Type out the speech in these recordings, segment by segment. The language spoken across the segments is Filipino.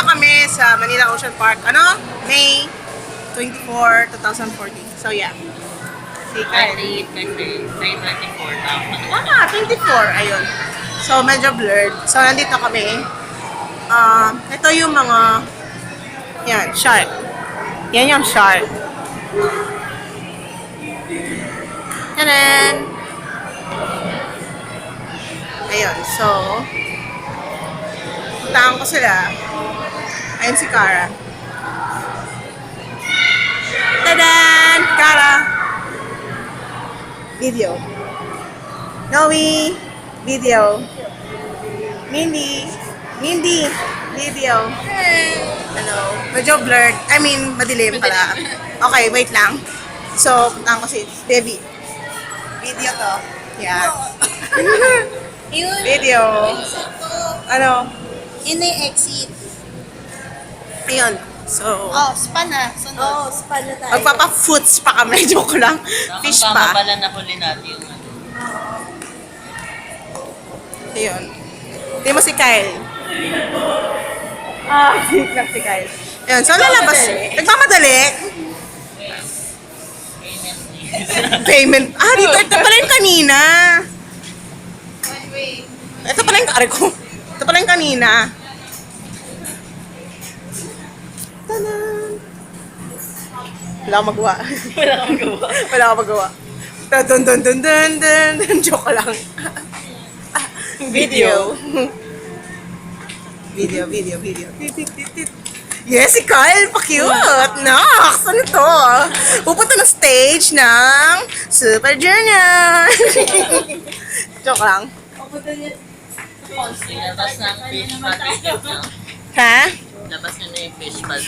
kami sa Manila Ocean Park. Ano? May 24, 2014. So, yeah. Si Kyle. 9:24 na. Tama, 24. Ayun. So, medyo blurred. So, nandito kami. Ito yung mga... Yan, shark. Yan yung shark. Tanan! Ayun, so... Puntahan ko sila. Ayun si Cara. Tadan! Cara! Video. Noe! Video. Mindy! Mindy! Video. Hello. Medyo blurred. I mean, madilim pala. Okay, wait lang. So, puntahan ko si Debbie. Video to. Yan. Video. Ano? Yun na yung exit. Ayun. So, spa na. Sunod. Spa na tayo. magpapa-foots pa kami. Joke lang. Fish Tama pa. pala na huli natin yung ano. Ayun. Hindi mo si Kyle. Sik lang si Kyle. Ayun, so lalabas. Nagmamadali. Payment. Dito. Ito pala yung kanina. Ito pala yung kare ko. Ito pala yung kanina. Tanan! Wala akong magawa. Wala akong magawa. Dun dun dun dun dun dun. Joke lang. Video. Video. Yes, si Kyle. Pa-cute. Nox. Ano to? Pupunta ng stage ng Super Junior. Joke lang. Labas ng fish pad. Ha? Labas na yung fish pad.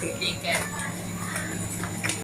Ticket.